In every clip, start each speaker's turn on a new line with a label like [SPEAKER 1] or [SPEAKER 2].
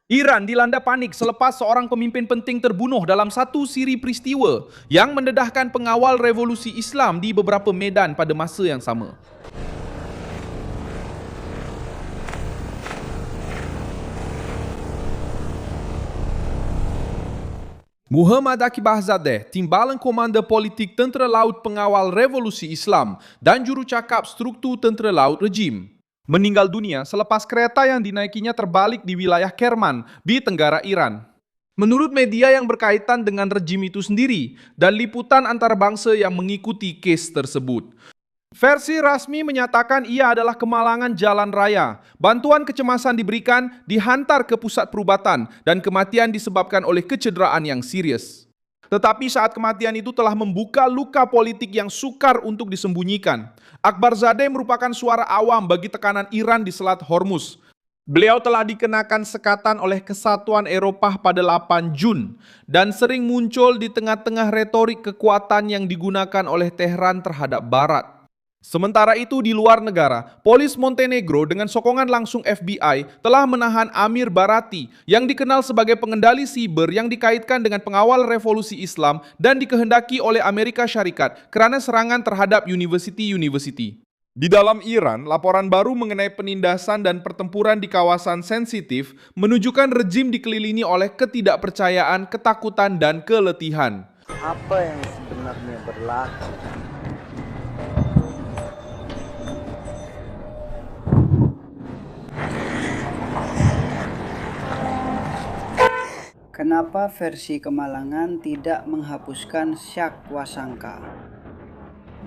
[SPEAKER 1] Iran dilanda panik selepas seorang pemimpin penting terbunuh dalam satu siri peristiwa yang mendedahkan pengawal revolusi Islam di beberapa medan pada masa yang sama. Muhammad Akbarzadeh, timbalan Komanda Politik Tentera Laut Pengawal Revolusi Islam dan jurucakap struktur Tentera Laut Rejim, meninggal dunia selepas kereta yang dinaikinya terbalik di wilayah Kerman di tenggara Iran. Menurut media yang berkaitan dengan rejim itu sendiri dan liputan antarabangsa yang mengikuti kes tersebut, versi rasmi menyatakan ia adalah kemalangan jalan raya. Bantuan kecemasan diberikan, dihantar ke pusat perubatan dan kematian disebabkan oleh kecederaan yang serius. Tetapi saat kematian itu telah membuka luka politik yang sukar untuk disembunyikan. Akbarzadeh merupakan suara awam bagi tekanan Iran di Selat Hormuz. Beliau telah dikenakan sekatan oleh Kesatuan Eropah pada 8 Jun dan sering muncul di tengah-tengah retorik kekuatan yang digunakan oleh Tehran terhadap Barat. Sementara itu di luar negara, polis Montenegro dengan sokongan langsung FBI telah menahan Amir Barati yang dikenal sebagai pengendali siber yang dikaitkan dengan pengawal revolusi Islam dan dikehendaki oleh Amerika Syarikat kerana serangan terhadap universiti-universiti. Di dalam Iran, laporan baru mengenai penindasan dan pertempuran di kawasan sensitif menunjukkan rejim dikelilingi oleh ketidakpercayaan, ketakutan, dan keletihan.
[SPEAKER 2] Apa yang sebenarnya berlaku? Kenapa versi Kemalangan tidak menghapuskan syak wasangka?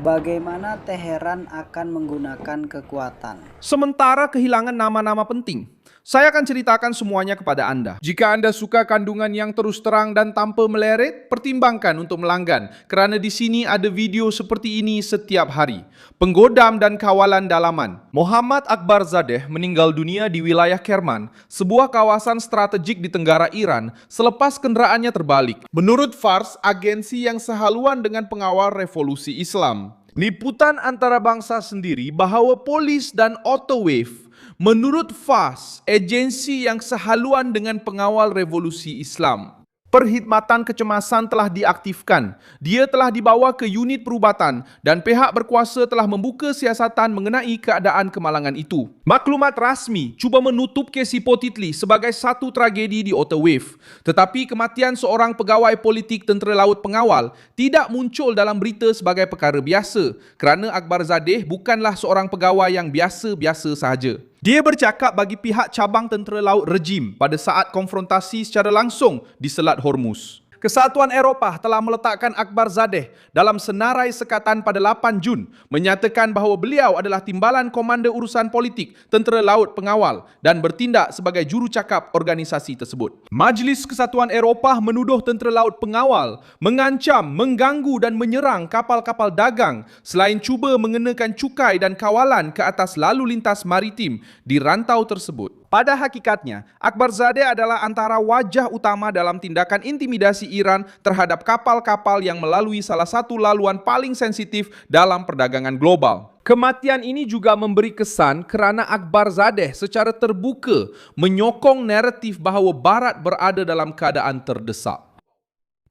[SPEAKER 2] Bagaimana Teheran akan menggunakan kekuatan?
[SPEAKER 1] Sementara kehilangan nama-nama penting, saya akan ceritakan semuanya kepada Anda. Jika Anda suka kandungan yang terus terang dan tanpa meleret, pertimbangkan untuk melanggan kerana di sini ada video seperti ini setiap hari. Penggodam dan kawalan dalaman. Muhammad Akbarzadeh meninggal dunia di wilayah Kerman, sebuah kawasan strategik di tenggara Iran selepas kenderaannya terbalik. Menurut Fars, agensi yang sehaluan dengan pengawal revolusi Islam. Liputan antarabangsa sendiri bahawa polis dan Autowave menurut Fars, agensi yang sehaluan dengan pengawal revolusi Islam. Perkhidmatan kecemasan telah diaktifkan. Dia telah dibawa ke unit perubatan dan pihak berkuasa telah membuka siasatan mengenai keadaan kemalangan itu. Maklumat rasmi cuba menutup kes Hipotitli sebagai satu tragedi di Autowave. Tetapi kematian seorang pegawai politik Tentera Laut Pengawal tidak muncul dalam berita sebagai perkara biasa kerana Akbarzadeh bukanlah seorang pegawai yang biasa-biasa sahaja. Dia bercakap bagi pihak cabang Tentera Laut Rejim pada saat konfrontasi secara langsung di Selat Hormuz. Kesatuan Eropah telah meletakkan Akbarzadeh dalam senarai sekatan pada 8 Jun, menyatakan bahawa beliau adalah timbalan Komanda Urusan Politik Tentera Laut Pengawal dan bertindak sebagai jurucakap organisasi tersebut. Majlis Kesatuan Eropah menuduh Tentera Laut Pengawal mengancam, mengganggu dan menyerang kapal-kapal dagang selain cuba mengenakan cukai dan kawalan ke atas lalu lintas maritim di rantau tersebut. Pada hakikatnya, Akbarzadeh adalah antara wajah utama dalam tindakan intimidasi Iran terhadap kapal-kapal yang melalui salah satu laluan paling sensitif dalam perdagangan global. Kematian ini juga memberi kesan kerana Akbarzadeh secara terbuka menyokong naratif bahawa Barat berada dalam keadaan terdesak.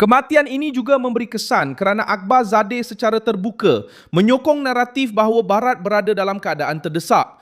[SPEAKER 1] Kematian ini juga memberi kesan kerana Akbarzadeh secara terbuka menyokong naratif bahawa Barat berada dalam keadaan terdesak.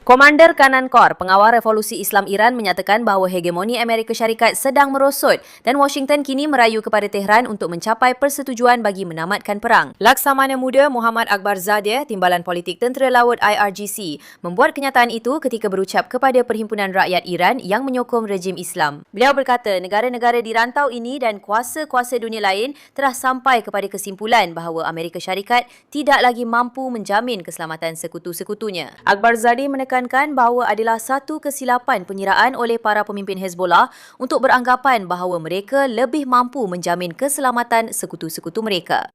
[SPEAKER 3] Komander Kanan Kor, pengawal revolusi Islam Iran menyatakan bahawa hegemoni Amerika Syarikat sedang merosot dan Washington kini merayu kepada Tehran untuk mencapai persetujuan bagi menamatkan perang. Laksamana Muda Muhammad Akbarzadeh, timbalan politik Tentera Laut IRGC, membuat kenyataan itu ketika berucap kepada Perhimpunan Rakyat Iran yang menyokong rejim Islam. Beliau berkata negara-negara di rantau ini dan kuasa-kuasa dunia lain telah sampai kepada kesimpulan bahawa Amerika Syarikat tidak lagi mampu menjamin keselamatan sekutu-sekutunya. Akbarzadeh menekankan bahawa adalah satu kesilapan pengiraan oleh para pemimpin Hezbollah untuk beranggapan bahawa mereka lebih mampu menjamin keselamatan sekutu-sekutu mereka.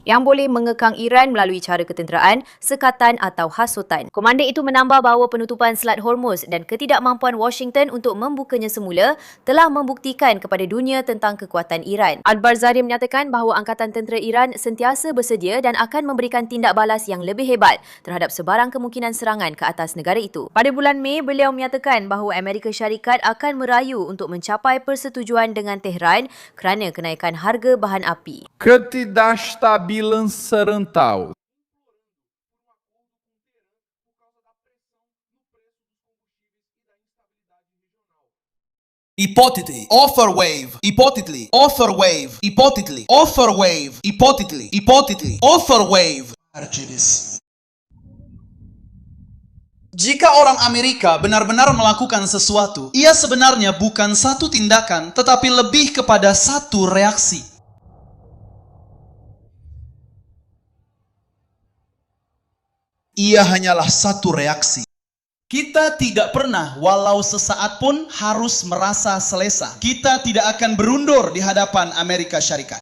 [SPEAKER 3] yang boleh mengekang Iran melalui cara ketenteraan, sekatan atau hasutan. Komander itu menambah bahawa penutupan Selat Hormuz dan ketidakmampuan Washington untuk membukanya semula telah membuktikan kepada dunia tentang kekuatan Iran. Al-Barzari menyatakan bahawa Angkatan Tentera Iran sentiasa bersedia dan akan memberikan tindak balas yang lebih hebat terhadap sebarang kemungkinan serangan ke atas negara itu. Pada bulan Mei, beliau menyatakan bahawa Amerika Syarikat akan merayu untuk mencapai persetujuan dengan Tehran kerana kenaikan harga bahan api.
[SPEAKER 1] Ketidakstabilan serentak.
[SPEAKER 4] Hypothetically, offer wave, hypothetically, offer wave, hypothetically, offer wave, hypothetically, hypothetically, offer wave. Jika orang Amerika benar-benar melakukan sesuatu, ia sebenarnya bukan satu tindakan, tetapi lebih kepada satu reaksi. Ia hanyalah satu reaksi. Kita tidak pernah, walau sesaat pun, harus merasa selesa. Kita tidak akan berundur di hadapan Amerika Syarikat.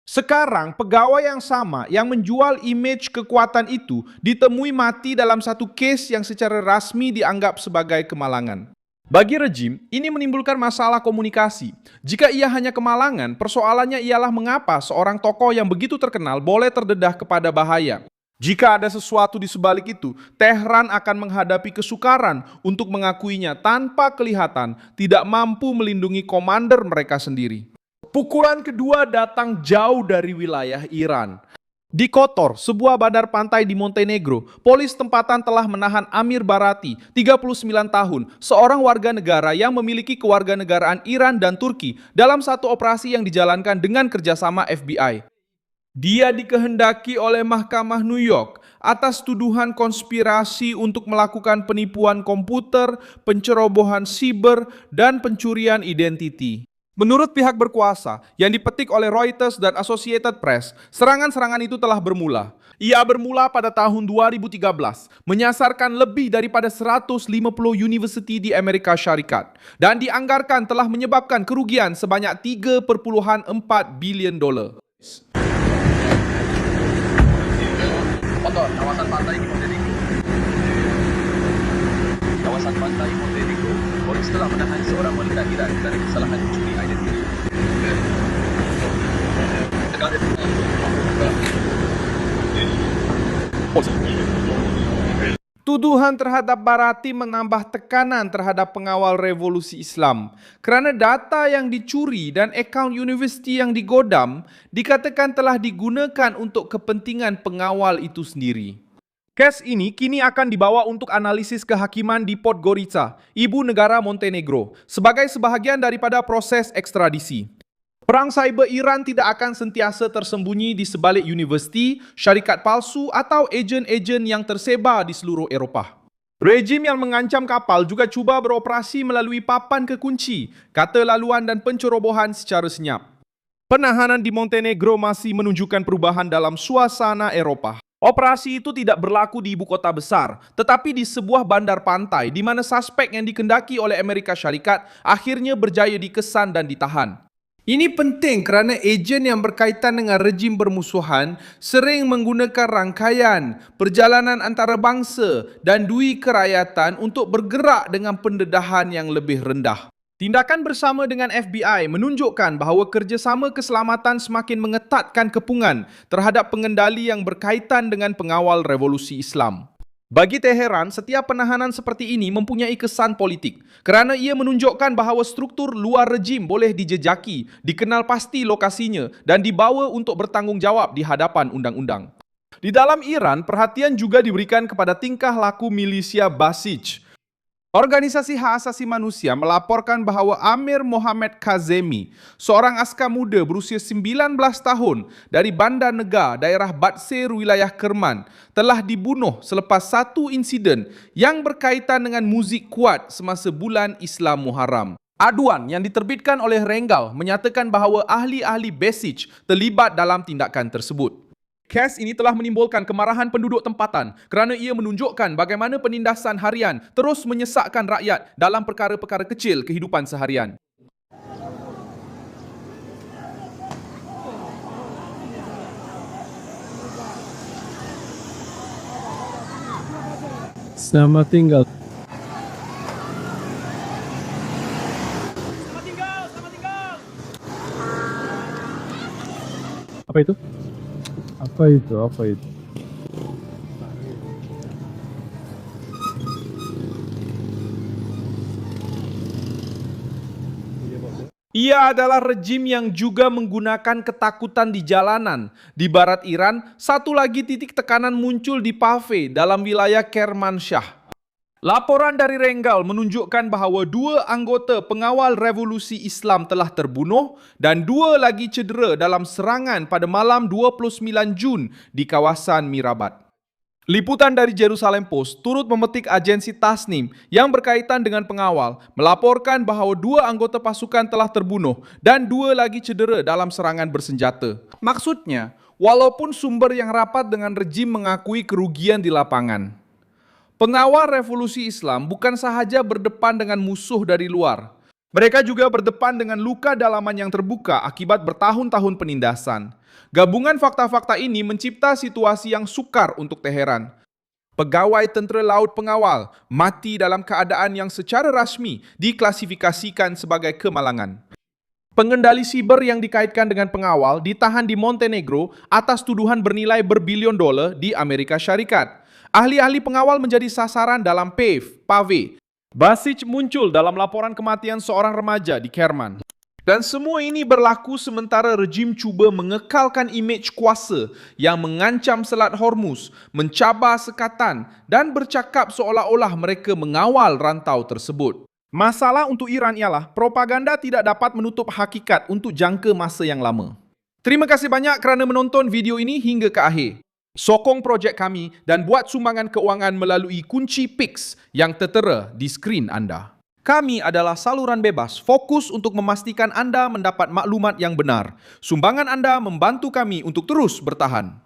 [SPEAKER 1] Sekarang, pegawai yang sama yang menjual imej kekuatan itu ditemui mati dalam satu kes yang secara rasmi dianggap sebagai kemalangan. Bagi rejim, ini menimbulkan masalah komunikasi. Jika ia hanya kemalangan, persoalannya ialah mengapa seorang tokoh yang begitu terkenal boleh terdedah kepada bahaya. Jika ada sesuatu di sebalik itu, Tehran akan menghadapi kesukaran untuk mengakuinya tanpa kelihatan tidak mampu melindungi komander mereka sendiri. Pukulan kedua datang jauh dari wilayah Iran. Di Kotor, sebuah bandar pantai di Montenegro, polis tempatan telah menahan Amir Barati, 39 tahun, seorang warga negara yang memiliki kewarganegaraan Iran dan Turki dalam satu operasi yang dijalankan dengan kerjasama FBI. Dia dikehendaki oleh Mahkamah New York atas tuduhan konspirasi untuk melakukan penipuan komputer, pencerobohan siber, dan pencurian identiti. Menurut pihak berkuasa yang dipetik oleh Reuters dan Associated Press, serangan-serangan itu telah bermula. Ia bermula pada tahun 2013, menyasarkan lebih daripada 150 universiti di Amerika Syarikat, dan dianggarkan telah menyebabkan kerugian sebanyak $3.4 bilion.
[SPEAKER 5] Kotor, kawasan pantai di Montenegro. Kawasan pantai Montenegro, polis telah menahan seorang wanita Iran dari kesalahan mencuri identiti.
[SPEAKER 1] Tuduhan terhadap Barati menambah tekanan terhadap pengawal revolusi Islam kerana data yang dicuri dan akaun universiti yang digodam dikatakan telah digunakan untuk kepentingan pengawal itu sendiri. Kes ini kini akan dibawa untuk analisis kehakiman di Podgorica, ibu negara Montenegro, sebagai sebahagian daripada proses ekstradisi. Perang cyber Iran tidak akan sentiasa tersembunyi di sebalik universiti, syarikat palsu atau ejen-ejen yang tersebar di seluruh Eropah. Rejim yang mengancam kapal juga cuba beroperasi melalui papan kekunci, kata laluan dan pencerobohan secara senyap. Penahanan di Montenegro masih menunjukkan perubahan dalam suasana Eropah. Operasi itu tidak berlaku di ibu kota besar, tetapi di sebuah bandar pantai di mana suspek yang dikendaki oleh Amerika Syarikat akhirnya berjaya dikesan dan ditahan. Ini penting kerana ejen yang berkaitan dengan rejim bermusuhan sering menggunakan rangkaian, perjalanan antarabangsa dan dui kerakyatan untuk bergerak dengan pendedahan yang lebih rendah. Tindakan bersama dengan FBI menunjukkan bahawa kerjasama keselamatan semakin mengetatkan kepungan terhadap pengendali yang berkaitan dengan pengawal revolusi Islam. Bagi Teheran, setiap penahanan seperti ini mempunyai kesan politik kerana ia menunjukkan bahawa struktur luar rejim boleh dijejaki, dikenal pasti lokasinya dan dibawa untuk bertanggungjawab di hadapan undang-undang. Di dalam Iran, perhatian juga diberikan kepada tingkah laku milisia Basij. Organisasi Hak Asasi Manusia melaporkan bahawa Amir Mohammad Kazemi, seorang askar muda berusia 19 tahun dari Bandar Negar, daerah Batsir, wilayah Kerman, telah dibunuh selepas satu insiden yang berkaitan dengan muzik kuat semasa bulan Islam Muharram. Aduan yang diterbitkan oleh Renggal menyatakan bahawa ahli-ahli Basij terlibat dalam tindakan tersebut. Kes ini telah menimbulkan kemarahan penduduk tempatan kerana ia menunjukkan bagaimana penindasan harian terus menyesakkan rakyat dalam perkara-perkara kecil kehidupan seharian.
[SPEAKER 6] Selamat tinggal. Apa itu? Apa itu? Apa itu?
[SPEAKER 1] Ia adalah rejim yang juga menggunakan ketakutan di jalanan. Di barat Iran, satu lagi titik tekanan muncul di Pave dalam wilayah Kermanshah. Laporan dari Renggal menunjukkan bahawa 2 anggota pengawal revolusi Islam telah terbunuh dan 2 lagi cedera dalam serangan pada malam 29 Jun di kawasan Mirabat. Liputan dari Jerusalem Post turut memetik agensi Tasnim yang berkaitan dengan pengawal melaporkan bahawa 2 anggota pasukan telah terbunuh dan 2 lagi cedera dalam serangan bersenjata. Maksudnya, walaupun sumber yang rapat dengan rejim mengakui kerugian di lapangan, pengawal revolusi Islam bukan sahaja berdepan dengan musuh dari luar. Mereka juga berdepan dengan luka dalaman yang terbuka akibat bertahun-tahun penindasan. Gabungan fakta-fakta ini mencipta situasi yang sukar untuk Teheran. Pegawai tentera laut pengawal mati dalam keadaan yang secara rasmi diklasifikasikan sebagai kemalangan. Pengendali siber yang dikaitkan dengan pengawal ditahan di Montenegro atas tuduhan bernilai berbilion dolar di Amerika Syarikat. Ahli-ahli pengawal menjadi sasaran dalam Pave. Basic muncul dalam laporan kematian seorang remaja di Kerman. Dan semua ini berlaku sementara rejim cuba mengekalkan imej kuasa yang mengancam Selat Hormuz, mencabar sekatan dan bercakap seolah-olah mereka mengawal rantau tersebut. Masalah untuk Iran ialah propaganda tidak dapat menutup hakikat untuk jangka masa yang lama. Terima kasih banyak kerana menonton video ini hingga ke akhir. Sokong projek kami dan buat sumbangan keuangan melalui kunci Pix yang tertera di skrin anda. Kami adalah saluran bebas, fokus untuk memastikan anda mendapat maklumat yang benar. Sumbangan anda membantu kami untuk terus bertahan.